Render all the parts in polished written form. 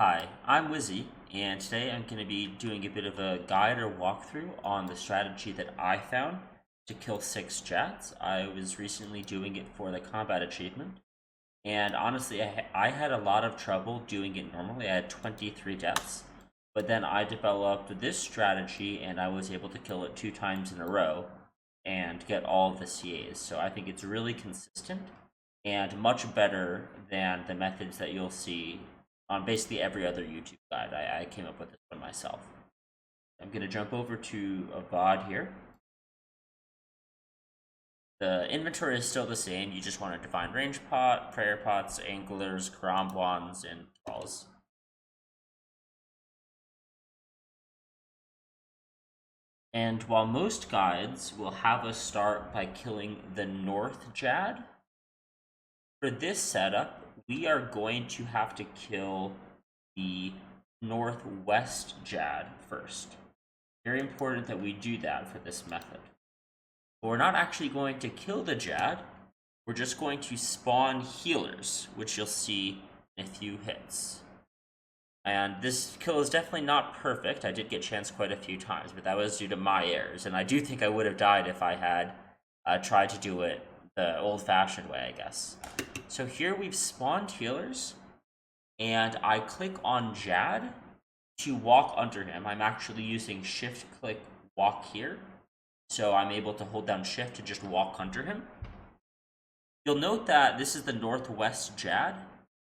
Hi, I'm Wizzy, and today I'm going to be doing a bit of a guide or walkthrough on the strategy that I found to kill 6 Jads. I was recently doing it for the combat achievement, and honestly, I had a lot of trouble doing it normally. I had 23 deaths, but then I developed this strategy and I was able to kill it 2 times in a row and get all of the CAs. So I think it's really consistent and much better than the methods that you'll see on basically every other YouTube guide. I came up with this one myself. I'm going to jump over to a VOD here. The inventory is still the same. You just want to define range pot, prayer pots, anglers, karambwans, and thralls. And while most guides will have us start by killing the North Jad, for this setup, we are going to have to kill the Northwest Jad first. Very important that we do that for this method. But we're not actually going to kill the Jad, we're just going to spawn healers, which you'll see in a few hits. And this kill is definitely not perfect. I did get chanced quite a few times, but that was due to my errors, and I do think I would have died if I had tried to do it the old-fashioned way, I guess. So here we've spawned healers, and I click on Jad to walk under him. I'm actually using shift-click walk here, so I'm able to hold down shift to just walk under him. You'll note that this is the Northwest Jad,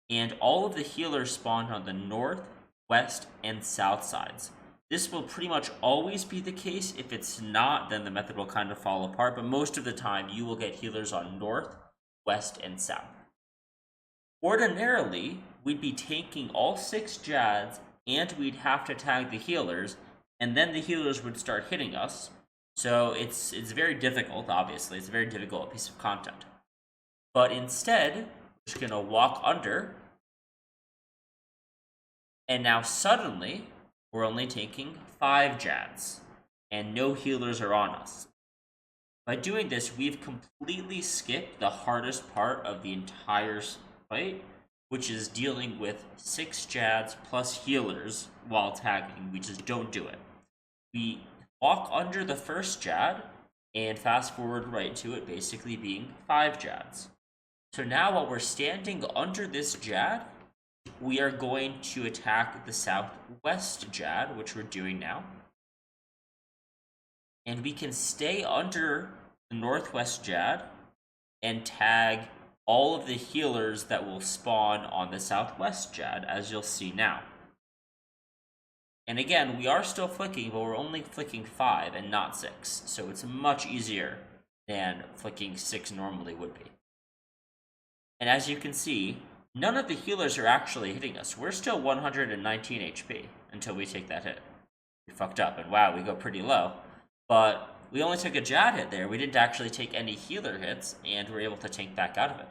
and all of the healers spawned on the north, west, and south sides. This will pretty much always be the case. If it's not, then the method will kind of fall apart, but most of the time you will get healers on north, west, and south. Ordinarily, we'd be tanking all 6 Jads, and we'd have to tag the healers, and then the healers would start hitting us. So it's very difficult, obviously. It's a very difficult piece of content. But instead, we're just going to walk under, and now suddenly, we're only taking 5 Jads, and no healers are on us. By doing this, we've completely skipped the hardest part of the entire fight, which is dealing with 6 Jads plus healers while tagging. We just don't do it. We walk under the first Jad, and fast forward right to it basically being 5 Jads. So now while we're standing under this Jad, we are going to attack the southwest Jad, which we're doing now. And we can stay under the northwest Jad and tag all of the healers that will spawn on the southwest Jad, as you'll see now. And again, we are still flicking, but we're only flicking 5 and not 6, so it's much easier than flicking 6 normally would be. And as you can see, none of the healers are actually hitting us. We're still 119 HP until we take that hit. We fucked up, and wow, we go pretty low. But we only took a Jad hit there. We didn't actually take any healer hits, and we're able to tank back out of it.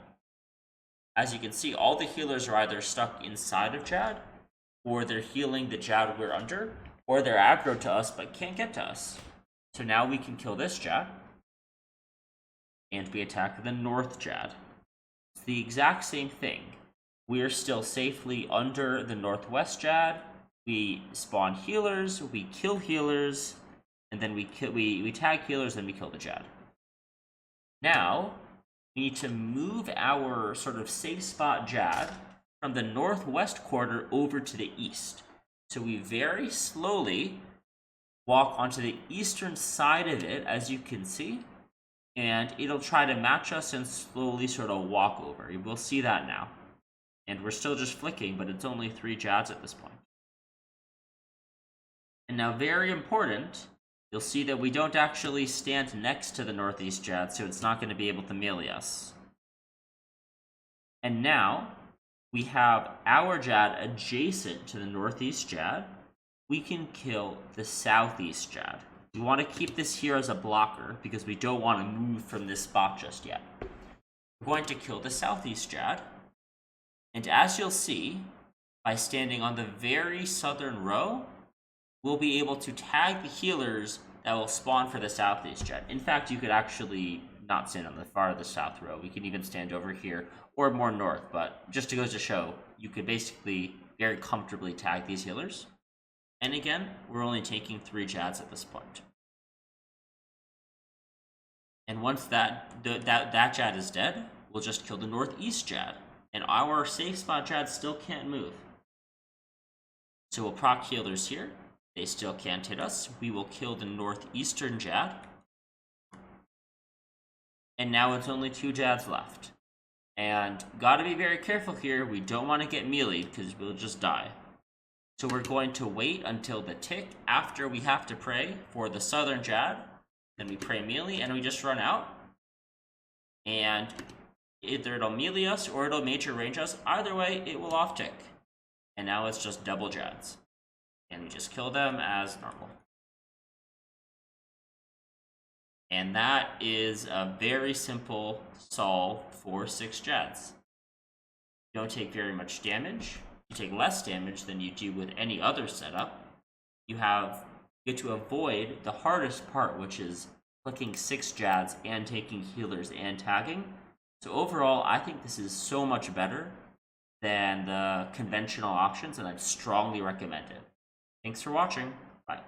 As you can see, all the healers are either stuck inside of Jad, or they're healing the Jad we're under, or they're aggro to us but can't get to us. So now we can kill this Jad, and we attack the North Jad. It's the exact same thing. We are still safely under the Northwest Jad. We spawn healers, we kill healers, and then we tag healers, and we kill the Jad. Now, we need to move our sort of safe spot Jad from the northwest corner over to the east. So we very slowly walk onto the eastern side of it, as you can see, and it'll try to match us and slowly sort of walk over. We'll see that now. And we're still just flicking, but it's only 3 Jads at this point. And now, very important, you'll see that we don't actually stand next to the northeast Jad, so it's not going to be able to melee us. And now, we have our Jad adjacent to the northeast Jad. We can kill the southeast Jad. We want to keep this here as a blocker because we don't want to move from this spot just yet. We're going to kill the southeast Jad. And as you'll see, by standing on the very southern row, we'll be able to tag the healers that will spawn for the southeast Jad. In fact, you could actually not stand on the farthest south row. We can even stand over here or more north, but just to go to show, you could basically very comfortably tag these healers. And again, we're only taking 3 Jads at this point. And once that Jad is dead, we'll just kill the northeast Jad. And our safe spot Jad still can't move. So we'll proc healers here. They still can't hit us. We will kill the northeastern Jad. And now it's only 2 Jads left. And gotta be very careful here. We don't want to get meleeed because we'll just die. So we're going to wait until the tick after we have to pray for the southern Jad. Then we pray melee and we just run out. And either it'll melee us or it'll major range us. Either way, it will off tick. And now it's just double Jads. And we just kill them as normal. And that is a very simple solve for 6 Jads. You don't take very much damage. You take less damage than you do with any other setup. You get to avoid the hardest part, which is clicking 6 Jads and taking healers and tagging. So overall, I think this is so much better than the conventional options, and I'd strongly recommend it. Thanks for watching. Bye.